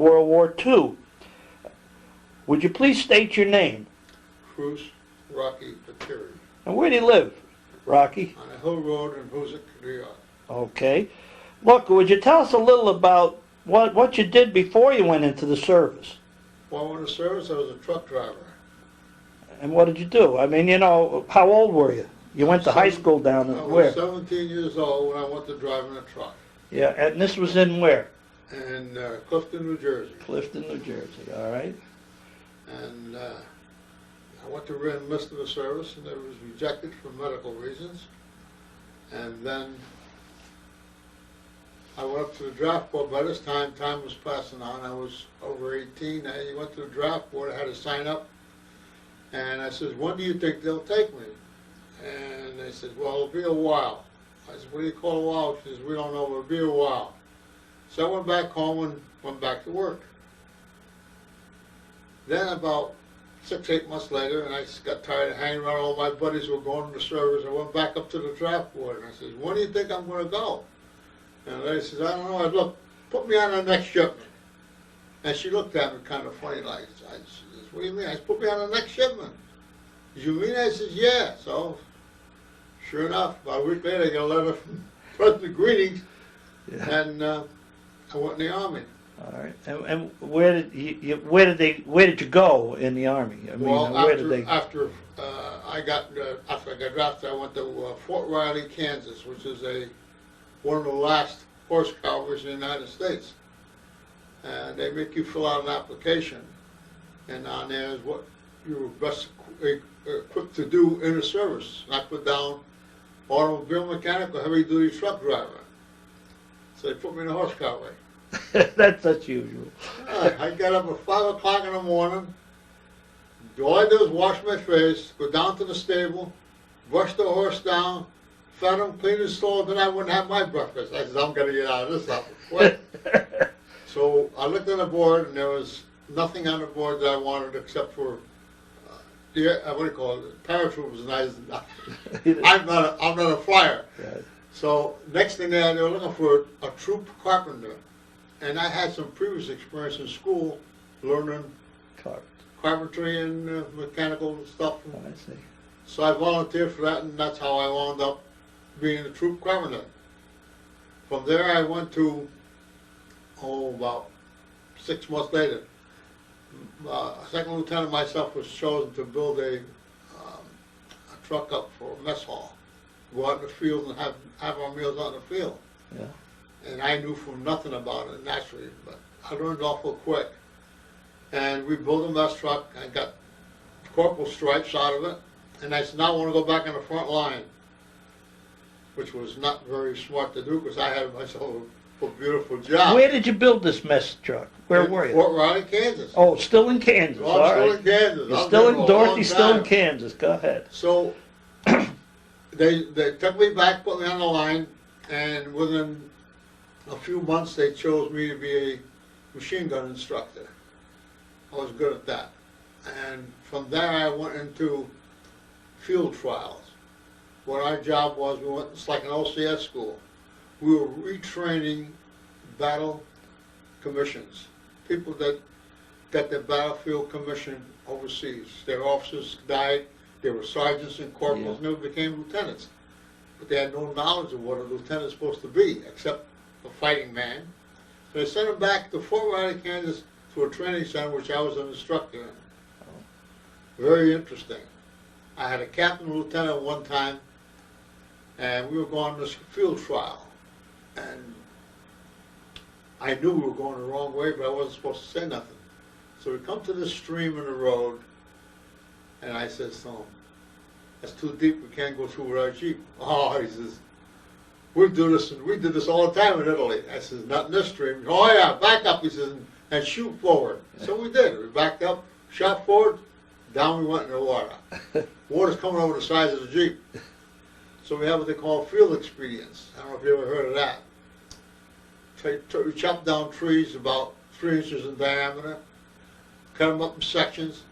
World War II. Would you please state your name? Cruce Rocky Pateri. And where do you live, Rocky? On a hill road in Hoosick, New York. Okay. Look, would you tell us a little about what you did before you went into the service? While I went to service, I was a truck driver. And what did you do? I mean, you know, how old were you? You went to high school down in where? I was 17 years old when I went to driving a truck. Yeah, and this was in where? In Clifton, New Jersey. Clifton, New Jersey, all right. And I went to re-enlist in the service, and it was rejected for medical reasons. And then I went up to the draft board. By this time was passing on. I was over 18. I went to the draft board. I had to sign up. And I said, when do you think they'll take me? And they said, well, it'll be a while. I said, what do you call a while? She says, we don't know, it'll be a while. So I went back home and went back to work. Then about 6, 8 months later, and I just got tired of hanging around all my buddies who were going to the service, I went back up to the draft board and I said, when do you think I'm going to go? And the lady says, I don't know. I look, put me on the next shipment. And she looked at me kind of funny like, I said, what do you mean? I said, put me on the next shipment. Did you mean that? I said, yeah. So, sure enough, about a week later, I got a letter from President Greetings, yeah. And I went in the Army. All right. And where did you go in the Army? I mean, well, after I got drafted, I went to Fort Riley, Kansas, which is one of the last horse cavalries in the United States. And they make you fill out an application, and on there is what you were best equipped to do in the service. And I put down automobile mechanic or heavy-duty truck driver. So they put me in a horse cavalry. That's unusual. I got up at 5 o'clock in the morning. All I did was wash my face, go down to the stable, brush the horse down, fed him, clean his stall, then I wouldn't have my breakfast. I said, I'm going to get out of this stuff quick. So I looked on the board, and there was nothing on the board that I wanted except for what do you call it? Parachute was nice. I'm not a flyer. Right. So next thing they were looking for a troop carpenter, and I had some previous experience in school learning carpentry and mechanical stuff. Oh, I see. So I volunteered for that, and that's how I wound up being a troop carpenter. From there, I went to about 6 months later. A second lieutenant myself was chosen to build a truck up for a mess hall. Go out in the field and have our meals out in the field. Yeah. And I knew from nothing about it naturally, but I learned awful quick. And we built a mess truck. I got corporal stripes out of it, and I said, now I want to go back on the front line, which was not very smart to do because I had myself a beautiful job. Where did you build this mess truck? Where were you? Fort Riley, Kansas. Oh, still in Kansas. Oh, I'm still in Kansas. You're still in Dorothy's still in Kansas. Go ahead. So they took me back, put me on the line, and within a few months they chose me to be a machine gun instructor. I was good at that. And from there I went into field trials. What our job was, it's like an OCS school. We were retraining battle commissions, people that got their battlefield commission overseas. Their officers died, they were sergeants and corporals, yeah. Never became lieutenants. But they had no knowledge of what a lieutenant is supposed to be, except a fighting man. So they sent them back to Fort Riley, Kansas, to a training center, which I was an instructor in. Very interesting. I had a captain and lieutenant one time, and we were going to this field trial. And I knew we were going the wrong way, but I wasn't supposed to say nothing. So we come to this stream in the road, and I says to him, that's too deep, we can't go through with our Jeep. Oh, he says, we did this all the time in Italy. I says, not in this stream. Oh yeah, back up, he says, and shoot forward. So we did. We backed up, shot forward, down we went in the water. Water's coming over the sides of the Jeep. So we have what they call field expedients. I don't know if you ever heard of that. We chop down trees about 3 inches in diameter, cut them up in sections,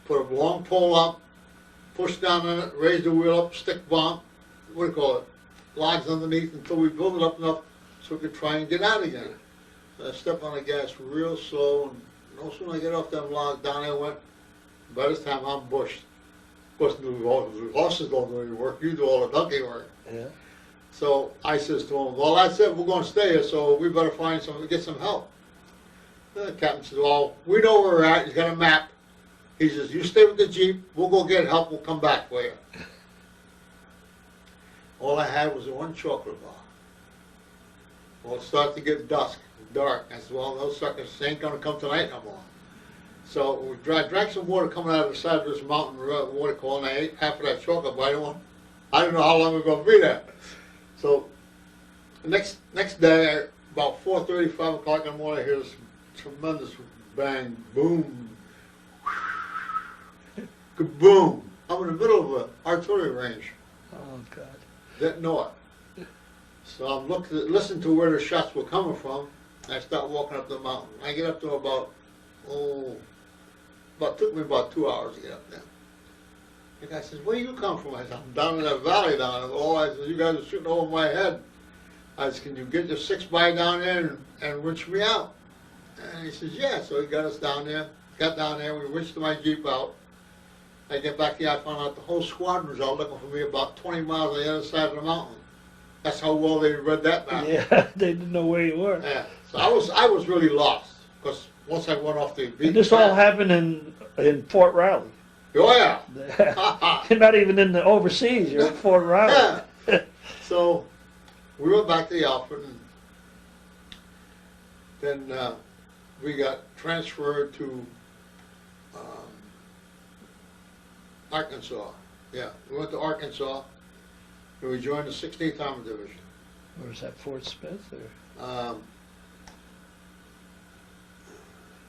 put a long pole up, push down on it, raise the wheel up, stick bomb, what do you call it, logs underneath until we build it up enough so we could try and get out again. I stepped on the gas real slow, and no sooner I get off that log, down I went. By this time, I'm bushed. Of course, the horses don't do any work. You do all the donkey work. Yeah. So I says to him, well, that's it. We're going to stay here, so we better get some help. The captain says, well, we know where we're at. He's got a map. He says, you stay with the Jeep. We'll go get help. We'll come back for you. All I had was one chocolate bar. Well, it started to get dark. I said, well, those suckers ain't going to come tonight no more. So we drank some water coming out of the side of this mountain waterfall, and I ate half of that chocolate bar. I didn't know how long we were going to be there. So the next day, about 4:30, 5 o'clock in the morning, I hear this tremendous bang, boom, kaboom. I'm in the middle of an artillery range. Oh, God. Didn't know it. So I'm listening to where the shots were coming from. I start walking up the mountain. I get up to took me about 2 hours to get up there. The guy says, where you come from? I said, I'm down in that valley down there. Oh, I said, you guys are shooting over my head. I said, can you get your 6x down there and winch me out? And he says, yeah. So he got us down there. Got down there, we winched my Jeep out. I get back here, I found out the whole squadron was out looking for me about 20 miles on the other side of the mountain. That's how well they read that map. Yeah, they didn't know where you were. Yeah. So I was really lost, because once I went off the beach. And this all happened in Fort Riley. Oh, yeah. You're not even in the overseas, you're at Fort Riley. Yeah. So we went back to the outfit, and then we got transferred to Arkansas. Yeah, we went to Arkansas, and we joined the 16th Armored Division. Or is that Fort Smith? Or?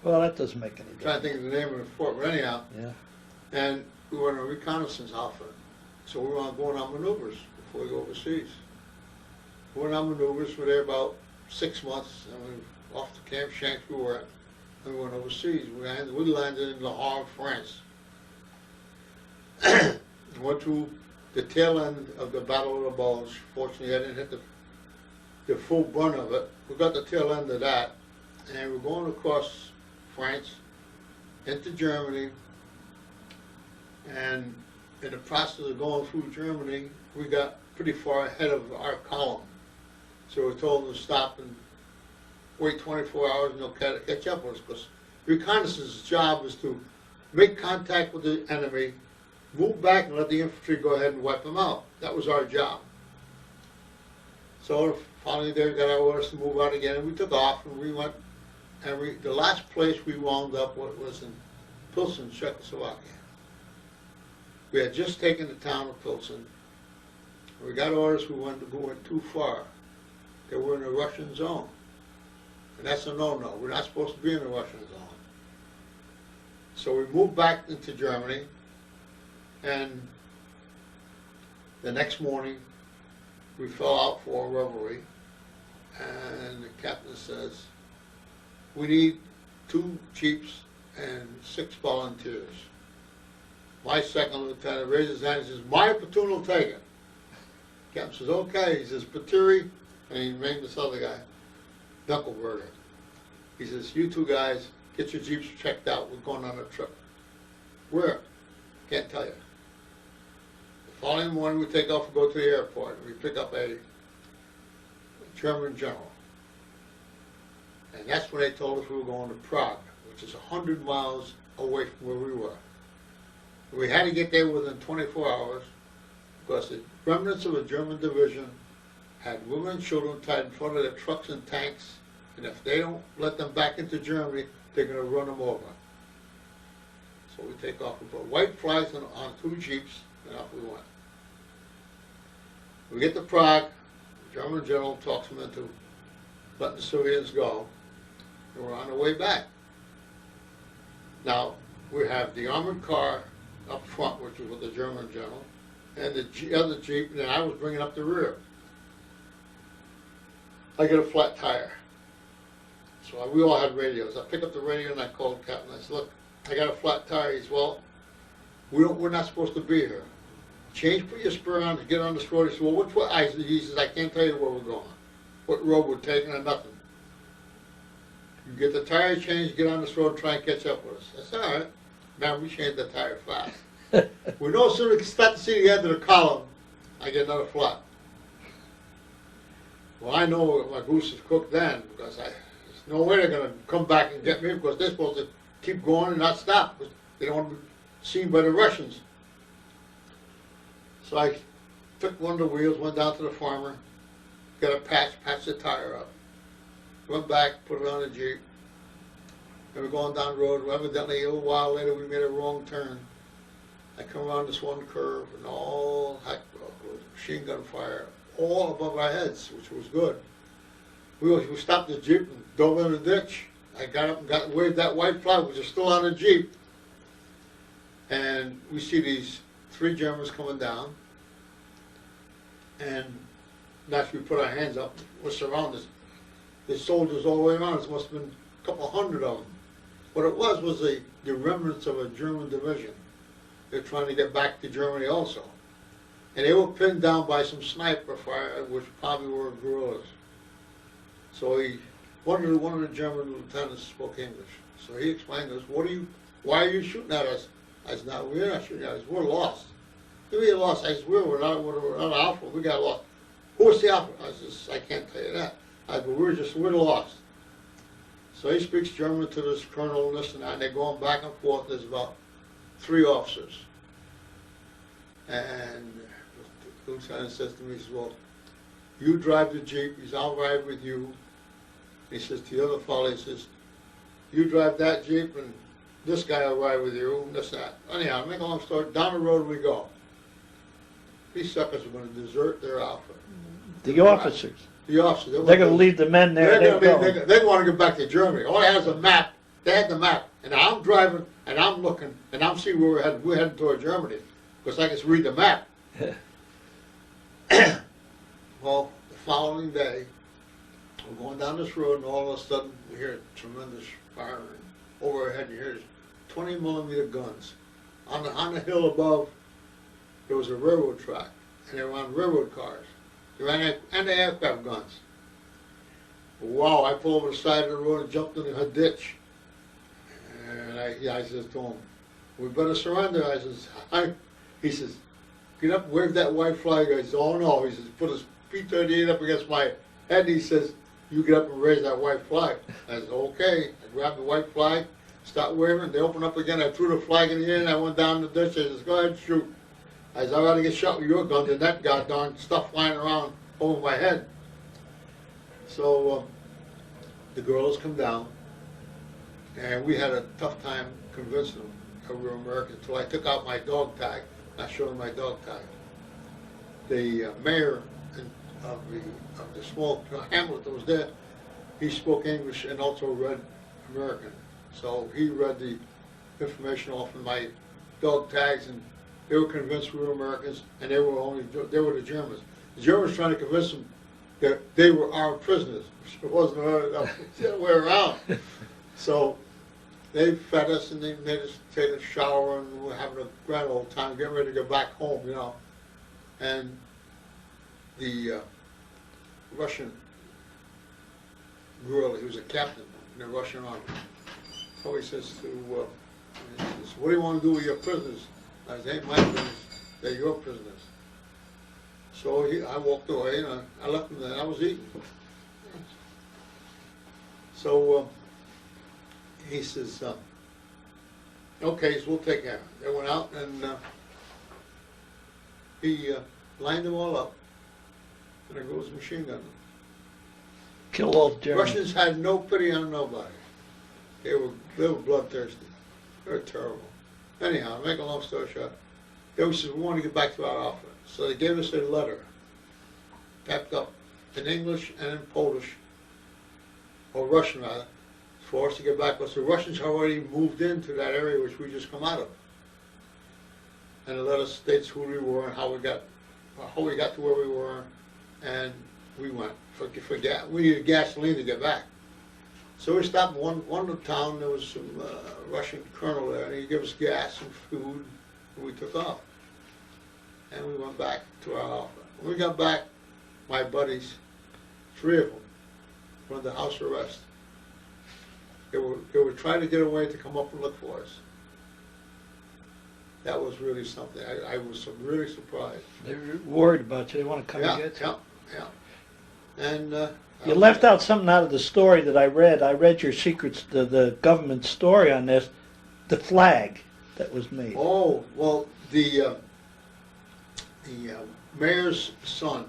Well, that doesn't make any difference. Trying to think of the name of the fort, but anyhow. Yeah. And we were in a reconnaissance outfit, so we were going on maneuvers before we go overseas. We went on maneuvers. We were there about 6 months, and we were off to Camp Shanks we were at, and we went overseas. We landed in Le Havre, France. Went to the tail end of the Battle of the Bulge. Fortunately, I didn't hit the full brunt of it. We got the tail end of that, and we're going across France into Germany. And in the process of going through Germany, we got pretty far ahead of our column. So we were told to stop and wait 24 hours and they'll catch up with us. Because reconnaissance's job is to make contact with the enemy, move back and let the infantry go ahead and wipe them out. That was our job. So finally they got our orders to move out again, and we took off, and we went, and the last place we wound up was in Pilsen, Czechoslovakia. We had just taken the town of Pilsen. We got orders we went too far. They were in a Russian zone. And that's a no-no. We're not supposed to be in a Russian zone. So we moved back into Germany, and the next morning we fell out for a reveille, and the captain says, we need 2 Jeeps and 6 volunteers. My second lieutenant raises his hand and says, my platoon will take it. Captain says, okay. He says, Paturi, and he named this other guy, Dunkelberger. He says, you 2 guys, get your Jeeps checked out. We're going on a trip. Where? Can't tell you. The following morning we take off and go to the airport. We pick up a German general. And that's when they told us we were going to Prague, which is 100 miles away from where we were. We had to get there within 24 hours because the remnants of a German division had women and children tied in front of their trucks and tanks, and if they don't let them back into Germany, they're going to run them over. So we take off. We put white flags on 2 Jeeps, and off we went. We get to Prague. The German general talks them into letting the civilians go, and we're on the way back. Now, we have the armored car up front, which was with the German general, and the other Jeep, and I was bringing up the rear. I get a flat tire. So we all had radios. I pick up the radio and I called the captain. I said, look, I got a flat tire. He said, well, we're not supposed to be here. Change, put your spur on, get on this road. He said, well, which way? He says, I can't tell you where we're going. What road we're taking or nothing. You get the tire changed, get on this road, try and catch up with us. I said, all right. Man, we changed the tire fast. We no sooner start to see the end of the column, I get another flat. Well, I know my goose is cooked then, because there's no way they're going to come back and get me, because they're supposed to keep going and not stop. They don't want to be seen by the Russians. So I took one of the wheels, went down to the farmer, got a patched the tire up, went back, put it on the Jeep, and we're going down the road. Evidently, a little while later, we made a wrong turn. I come around this one curve, and all heck was machine gun fire all above our heads, which was good. We stopped the Jeep and dove in the ditch. I got up and waved that white flag, which is still on the Jeep. And we see these 3 Germans coming down. And naturally, we put our hands up. We're surrounded. There's soldiers all the way around. There must have been a couple hundred of them. What it was the remnants of a German division. They're trying to get back to Germany also. And they were pinned down by some sniper fire, which probably were guerrillas. So one of the German lieutenants spoke English. So he explained to us, why are you shooting at us? I said, no, we're not shooting at us, we're lost. We are lost. I said, we're not Alpha, we got lost. Who's the Alpha? I said, I can't tell you that. I said, but we're lost. So he speaks German to this colonel and this and that, and they're going back and forth. There's about 3 officers. And the lieutenant says to me, he says, well, you drive the Jeep, he says, I'll ride with you. He says to the other fellow, he says, you drive that Jeep and this guy will ride with you, and this and that. Anyhow, to make a long story, down the road we go. These suckers are going to desert their outfit. The officers. The officers. They're going to leave the men there. They want to get back to Germany. All I had was a map. They had the map. And I'm driving, and I'm looking, and I'm seeing where we're headed. We're heading toward Germany, because I can read the map. Well, the following day, we're going down this road, and all of a sudden, we hear tremendous firing. Over our head, you hear 20mm guns. On the hill above, there was a railroad track, and they were on railroad cars. They ran anti-aircraft guns. Wow, I pulled over the side of the road and jumped in a ditch. And I says to him, we better surrender. I says, he says, get up and wave that white flag. I says, oh no. He says, put his P-38 up against my head, and he says, you get up and raise that white flag. I said, okay. I grabbed the white flag, started waving, they opened up again, I threw the flag in the air, and I went down the ditch. I says, go ahead, shoot. I said, I'd rather get shot with your gun than that goddamn stuff flying around over my head. So the girls come down, and we had a tough time convincing them that we were Americans until I took out my dog tag. I showed them my dog tag. The mayor of the small hamlet that was there, he spoke English and also read American. So he read the information off of my dog tags, and they were convinced we were Americans, and they were the Germans. The Germans trying to convince them that they were our prisoners. It wasn't the other way around. So they fed us, and they made us take a shower, and we were having a grand old time, getting ready to go back home, you know. And the Russian guerrilla, he was a captain in the Russian army. So he says to, what do you want to do with your prisoners? I said, ain't my prisoners, they're your prisoners. So I walked away, and I left them there, and I was eating. So he says, okay, so we'll take care of it. They went out, and he lined them all up, and there goes a machine gun. Kill all the Germans. Russians had no pity on nobody. They were bloodthirsty. They were terrible. Anyhow, to make a long story short, they said, we want to get back to our outfit. So they gave us a letter, typed up in English and in Polish, or Russian rather, for us to get back. Because the Russians had already moved into that area which we just come out of. And the letter states who we were and how we got to where we were, and we went. We needed gasoline to get back. So we stopped in one town. There was some Russian colonel there, and he gave us gas and food, and we took off. And we went back to our outfit. When we got back, my buddies, 3 of them, were under house arrest. They were trying to get away to come up and look for us. That was really something. I was really surprised. They were worried about you. They want to come and get you. Yeah. And you left out something out of the story that I read. I read your secrets, the government story on this, the flag that was made. Oh, well, the mayor's son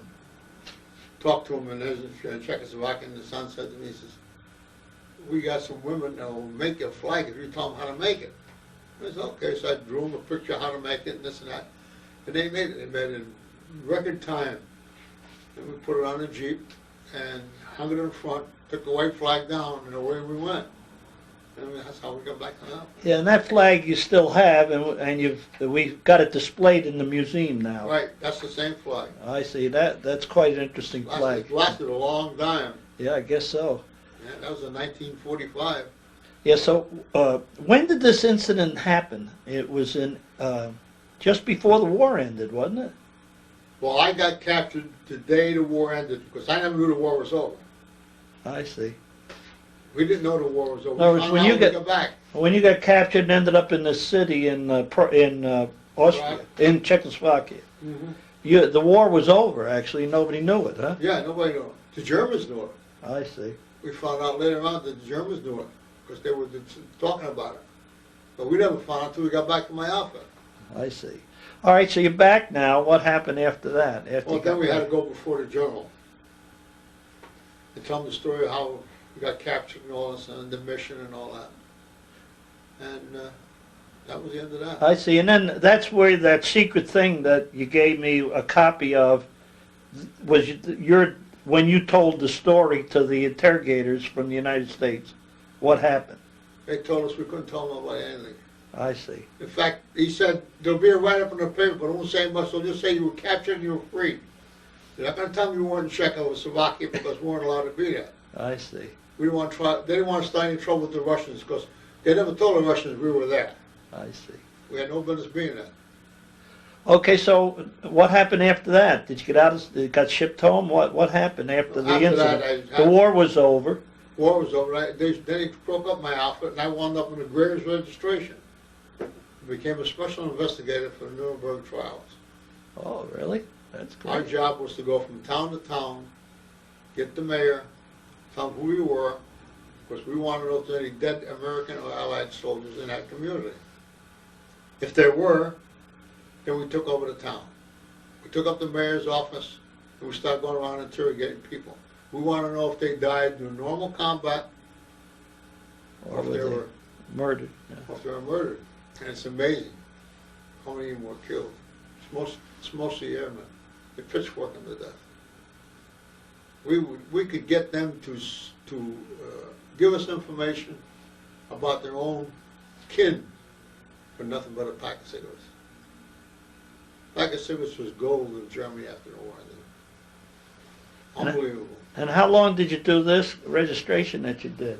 talked to him in Czechoslovakia, and the son said to me, he says, we got some women that will make a flag if you tell them how to make it. I said, okay, so I drew them a picture of how to make it and this and that. And they made it. They made it in record time. And we put it on a Jeep and hung it in front, took the white flag down, and away we went. And that's how we got back on up. Yeah, and that flag you still have, and we've got it displayed in the museum now. Right, that's the same flag. I see. That's quite an interesting flag. It lasted a long time. Yeah, I guess so. Yeah, that was in 1945. Yeah, so when did this incident happen? It was in just before the war ended, wasn't it? Well, I got captured the day the war ended because I never knew the war was over. I see. We didn't know the war was over. No, We it's found when out you when got- we got back. When you got captured and ended up in the city in Austria, Right. in Czechoslovakia, Mm-hmm. the war was over. Actually, nobody knew it, huh? Yeah, nobody knew it. The Germans knew it. I see. We found out later on that the Germans knew it because they were talking about it. But we never found out until we got back to my outfit. I see. All right, so you're back now. What happened after that? After Well, you then got we had back? to go before the journal and tell them the story of how we got captured and all this, and the mission and all that. And that was the end of that. I see. And then that's where that secret thing that you gave me a copy of was when you told the story to the interrogators from the United States. What happened? They told us we couldn't tell nobody anything. I see. In fact, he said, there'll be a write-up in the paper, but it won't say much. They'll just say you were captured and you were freed. They're not going to tell me you weren't in Czechoslovakia because we weren't allowed to be there. I see. We didn't want to try. They didn't want to start any trouble with the Russians because they never told the Russians we were there. I see. We had no business being there. Okay, so what happened after that? Did you get out? Got shipped home? What happened after the After that, incident? I The war was over. War was over. Then he broke up my outfit, and I wound up in the Greer's registration. Became a special investigator for the Nuremberg trials. Oh, really? That's Our great. job was to go from town to town, get the mayor, tell him who we were, because we wanted to know if there were any dead American or Allied soldiers in that community. If there were, then we took over the town. We took up the mayor's office, and we started going around interrogating people. We want to know if they died in normal combat, or if were they they were murdered? Yeah. or if they were murdered. And it's amazing how many of them were killed. It's mostly airmen. They pitchfork them to death. We could get them to give us information about their own kin for nothing but a pack of cigarettes. A pack of cigarettes was gold in Germany after the war ended. Unbelievable. And how long did you do this registration that you did?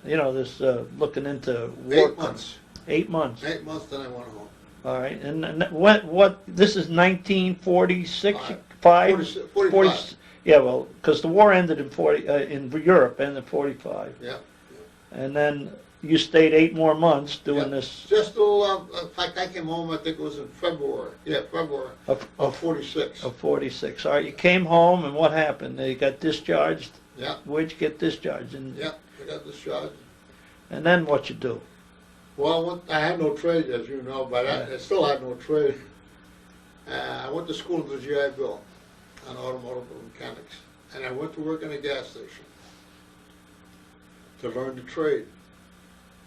You know, this looking into war. 8 months. 8 months. 8 months, then I went home. All right. And what? This is 1946, 45. 40. Yeah, well, because the war ended in in Europe, ended in 45. Yeah. And then you stayed 8 more months doing Yeah. this. Just till, in fact, I came home, I think it was in February. Yeah, February of 46. Of 46. All right. You came home, and what happened? You got discharged. Yeah, Where'd you get discharged? And yeah, I got discharged. and then what you do? Well, I had no trade, as you know, but I still had no trade. I went to school to the GI Bill on automotive mechanics, and I went to work in a gas station to learn the trade.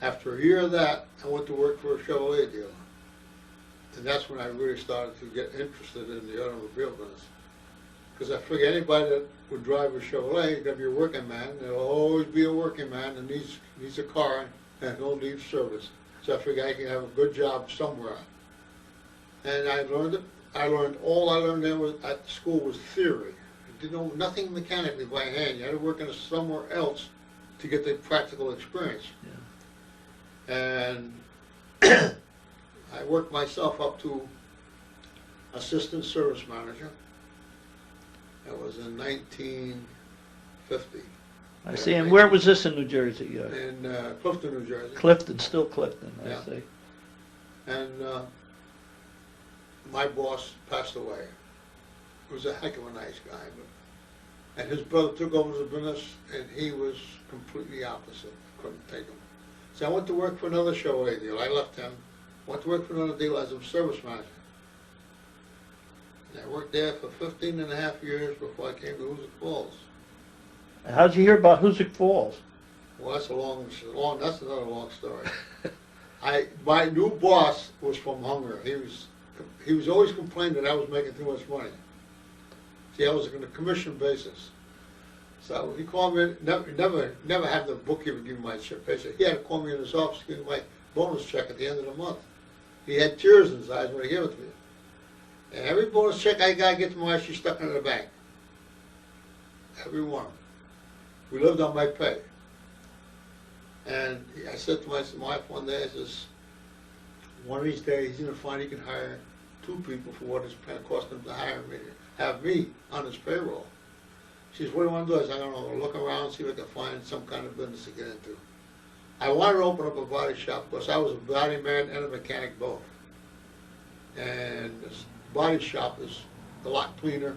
After a year of that, I went to work for a Chevrolet dealer, and that's when I really started to get interested in the automobile business. Because I figured anybody that would drive a Chevrolet, is going to be a working man. There'll always be a working man that needs a car and he'll need service. So I figured I can have a good job somewhere. And I learned it. All I learned there was at school was theory. I didn't know nothing mechanically by hand. You had to work in somewhere else to get the practical experience. Yeah. And I worked myself up to assistant service manager. That was in 1950. I see. And where was this in New Jersey? In Clifton, New Jersey. Clifton, still Clifton, Yeah. I see. And my boss passed away. He was a heck of a nice guy, and his brother took over the business, and he was completely opposite. Couldn't take him. So I went to work for another Chevrolet deal. I left him. Went to work for another deal as a service manager. And I worked there for 15 and a half years before I came to Hoosick Falls. How'd you hear about Hoosick Falls? Well, that's that's another long story. My new boss was from Hungary. He was always complaining that I was making too much money. See, I was on a commission basis. So he called me, never had the bookkeeper give me my paycheck. He had to call me in his office to give me my bonus check at the end of the month. He had tears in his eyes when he gave it to me. And every bonus check I got, get to my wife, she stuck it in the bank. Every one. We lived on my pay. And I said to my wife one day, I says, one of these days he's going to find he can hire 2 people for what it's cost him to hire me, have me on his payroll. She says, what do you want to do? I said, I don't know, look around, see if I can find some kind of business to get into. I wanted to open up a body shop because I was a body man and a mechanic both. And this body shop is a lot cleaner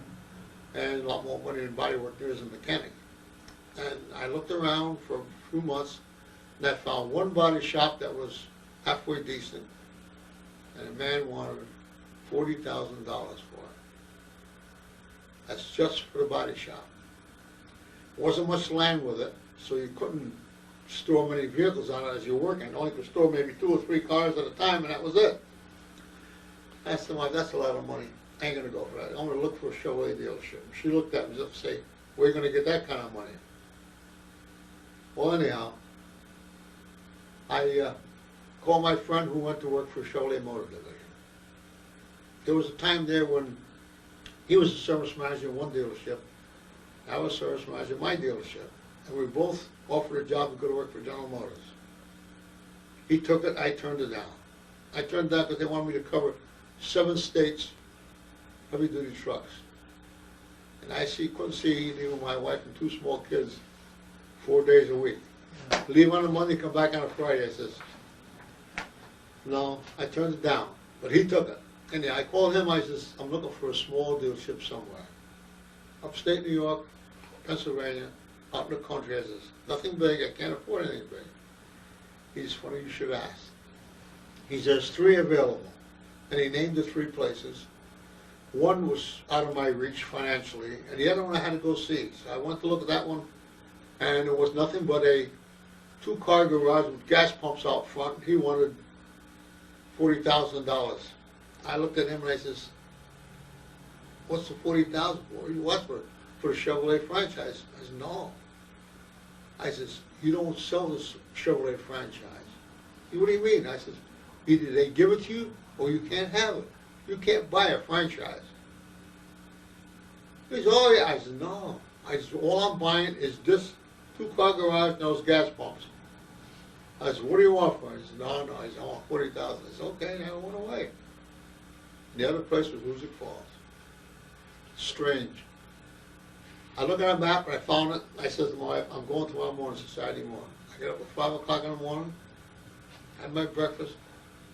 and a lot more money than body work there is a mechanic. And I looked around for a few months and I found one body shop that was halfway decent, and a man wanted $40,000 for it. That's just for the body shop. Wasn't much land with it, so you couldn't store many vehicles on it as you're working. Only could store maybe 2 or 3 cars at a time, and that was it. I said, well, that's a lot of money. I ain't gonna go for that. I'm gonna look for a Chevrolet dealership. She looked at me and said, where are you gonna get that kind of money? Well, anyhow, I called my friend who went to work for Chevrolet Motor Division. There was a time there when he was a service manager in one dealership, I was service manager in my dealership, and we both offered a job to go to work for General Motors. He took it, I turned it down. I turned it down because they wanted me to cover 7 states, heavy-duty trucks. And I couldn't see even my wife and 2 small kids 4 days a week. Leave on a Monday, come back on a Friday. I says, no, I turned it down. But he took it. And I called him, I says, I'm looking for a small dealership somewhere. Upstate New York, Pennsylvania, out in the country. I says, nothing big, I can't afford anything big. He's funny, you should ask. He says, 3 available. And he named the 3 places. One was out of my reach financially, and the other one I had to go see. So I went to look at that one, and it was nothing but a 2-car garage with gas pumps out front. He wanted $40,000. I looked at him and I says, what's the $40,000 for? What's for the Chevrolet franchise? I said, no. I says, you don't sell this Chevrolet franchise. What do you mean? I says, either they give it to you or you can't have it. You can't buy a franchise. He says, oh yeah. I said, no. I said, all I'm buying is this 2-car garage and those gas pumps. I said, what do you want for it? He said, no. I said, I want $40,000. I said, okay, I went away. And the other place was Hoosick Falls. Strange. I look at a map and I found it. I said to my wife, I'm going tomorrow morning, Saturday morning. I get up at 5 o'clock in the morning, had my breakfast,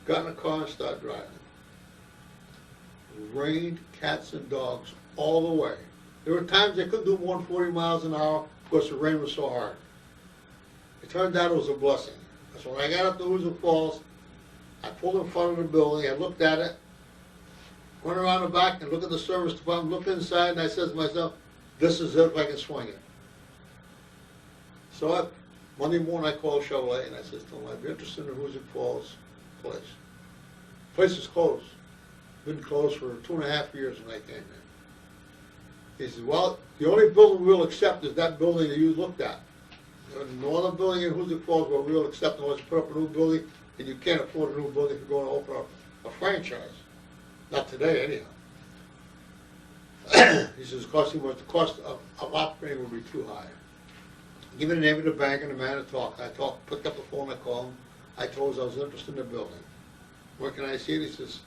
got in the car and started driving. It rained cats and dogs all the way. There were times I couldn't do more than 40 miles an hour because the rain was so hard. It turned out it was a blessing. So when I got up to Hoosick Falls, I pulled in front of the building, I looked at it, went around the back and looked at the service department, looked inside, and I said to myself, this is it if I can swing it. So Monday morning I called Chevrolet and I said to them, I'd be interested in the Hoosick Falls place. The place is closed. Been closed for 2.5 years when I came in. He said, well, the only building we'll accept is that building that you looked at. There's no other building in Hoosick Falls where we'll accept unless you put up a new building, and you can't afford a new building if you're going to open up a franchise. Not today, anyhow. He says, the cost of operating would be too high. Give me the name of the bank and the man to talk. Picked up the phone, I called him. I told him I was interested in the building. Where can I see it? He says,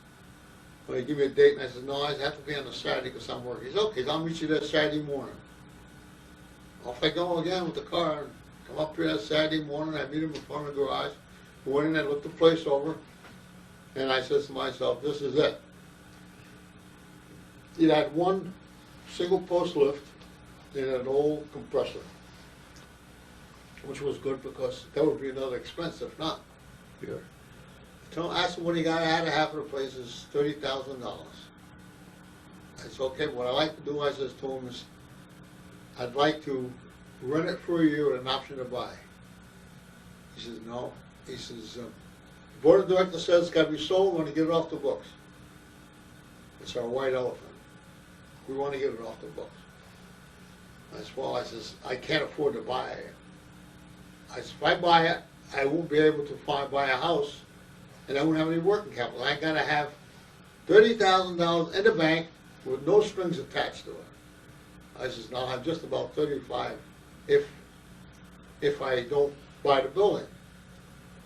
well, he give me a date, and I said, no, I have to be on a Saturday because I'm working. He says, okay, I'll meet you there Saturday morning. off I go again with the car, and come up here that Saturday morning, I meet him in front of the garage, went in and looked the place over, and I says to myself, this is it. It had one single post lift and an old compressor, which was good because that would be another expense if not. Sure. I asked him what he got out of half of the place is $30,000. I said, okay, what I like to do, I says to him, is I'd like to rent it for a year with an option to buy. He says, no. He says, the board of directors says it's got to be sold, we want to get it off the books. It's our white elephant. We want to get it off the books. I said, well, I says, I can't afford to buy it. I said, if I buy it, I won't be able to buy a house, and I won't have any working capital. I got to have $30,000 in the bank with no strings attached to it. I says, no, I'm just about 35 if I don't buy the building.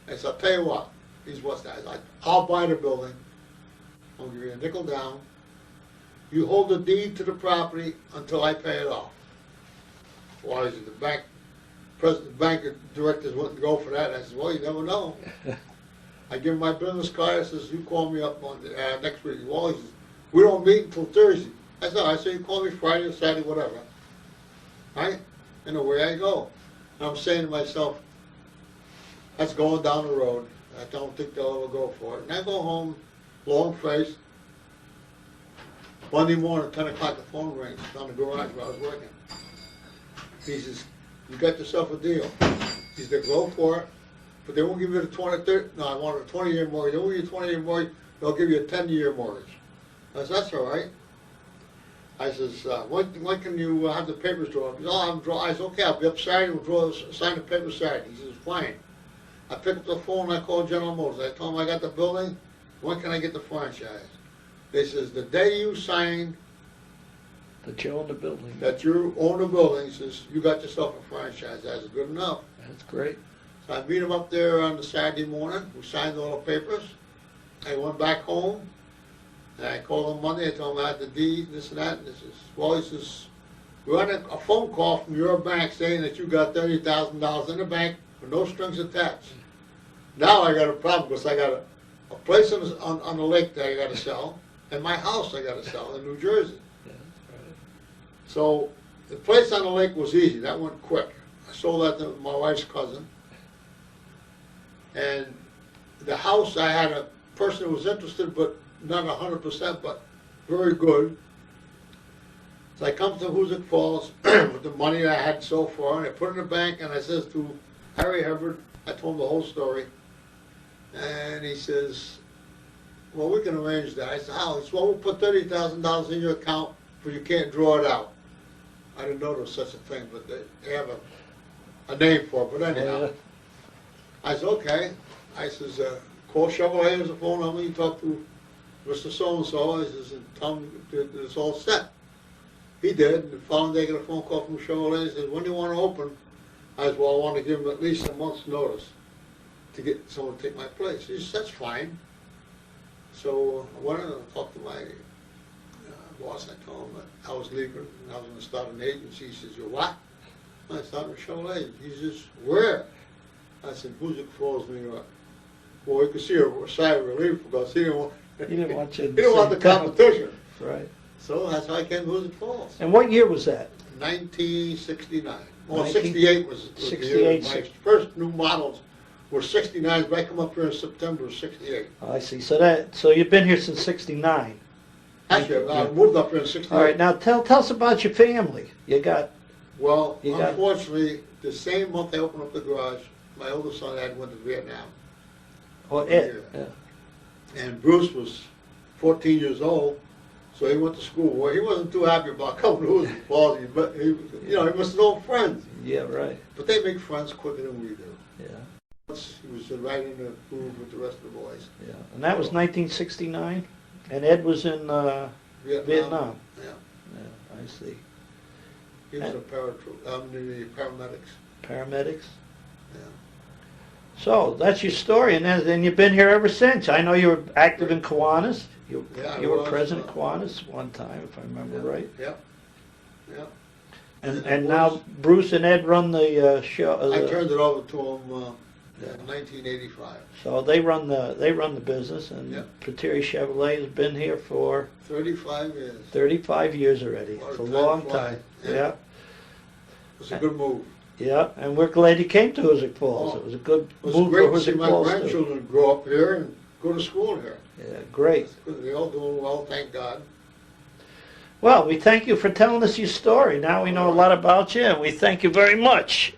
I said, I'll tell you what. He's what's that? I'll buy the building. I'll give you a nickel down. You hold the deed to the property until I pay it off. Well, I said, the bank directors wouldn't go for that. I said, well, you never know. I give him my business card. I says, you call me up on next week. Well, he says, we don't meet until Thursday. I said, you call me Friday or Saturday, whatever. Right? And away I go. And I'm saying to myself, that's going down the road. I don't think they'll ever go for it. And I go home, long face. Monday morning, 10 o'clock, the phone rings on the garage where I was working. He says, you got yourself a deal. He said, go for it, but they won't give you the 30, no, I want a 20-year mortgage. They won't give you a 20-year mortgage, they'll give you a 10-year mortgage. I said, that's all right. I says, when can you have the papers drawn? He says, oh, I'm drawing. I said, okay, I'll be up Saturday, we'll sign the papers Saturday. He says, fine. I picked up the phone, I called General Motors. I told them I got the building, when can I get the franchise? They says, the day you sign That you own the building. that you own the building, says, you got yourself a franchise. That's good enough. That's great. So I meet him up there on the Saturday morning. We signed all the papers. I went back home, and I called him Monday. I told him I had the deed, this and that. And he says, we got a phone call from your bank saying that you got $30,000 in the bank with no strings attached. Now I got a problem because I got a place on the lake that I got to sell, and my house I got to sell in New Jersey. Yeah, that's right. So the place on the lake was easy. That went quick. I sold that to my wife's cousin. And the house, I had a person who was interested, but not 100%, but very good. So I come to Hoosick Falls with the money I had so far, and I put it in the bank, and I says to Harry Hubbard, I told him the whole story, and he says, well, we can arrange that. I said, how? He said, well, we'll put $30,000 in your account, but you can't draw it out. I didn't know there was such a thing, but they have a name for it, but anyhow. Yeah. I said, okay. I says, call Chevrolet, here's the phone number, you talk to Mr. So-and-so, I says, and tell him that it's all set. He did, and the following day I got a phone call from Chevrolet, he says, when do you want to open? I said, well, I want to give him at least a month's notice to get someone to take my place. He says, that's fine. So I went in and talked to my boss. I told him that I was leaving and I was going to start an agency. He says, you're what? I started with Chevrolet. He says, where? I said, Hoosick Falls, New York. Well, you could see a sigh of relief because he didn't want, He didn't want you. he didn't want the competition. Right. So that's how I came to Hoosick Falls. And what year was that? 1969. Well, 19 68 was the 68, year. My first new models were 69, but I come up here in September of 68. I see. So you've been here since '69. Actually, I moved up here in 68. All right. Now tell us about your family. You got. Well, You got- unfortunately, the same month I opened up the garage, my oldest son had went to Vietnam. Oh, Ed. Yeah. Yeah. And Bruce was 14 years old, so he went to school. Well, he wasn't too happy about coming to Hoosick Falls, but he must have known friends. Yeah. Right. But they make friends quicker than we do. Yeah. He was right in the groove with the rest of the boys. Yeah. And that was 1969, and Ed was in Vietnam. Yeah. Yeah. I see. He was the paramedics. Paramedics. Yeah. So that's your story, and then you've been here ever since. I know you were active in Kiwanis. You Yeah, I were was, president of Kiwanis one time, if I remember right. Yeah. Yeah. And now Bruce and Ed run the show. I turned it over to them in 1985. So they run the business, and Yep. Pateri Chevrolet has been here for 35 years. 35 years already. What a It's a time long flies. time. Yeah. Yeah. It was a good move. Yeah, and we're glad you came to Hoosick Falls. Oh, It was a good It was move for great to see Hoosick my Falls too. grandchildren grow up here and go to school here. Yeah, great. They're all doing well, thank God. Well, we thank you for telling us your story. Now we know a lot about you, and we thank you very much.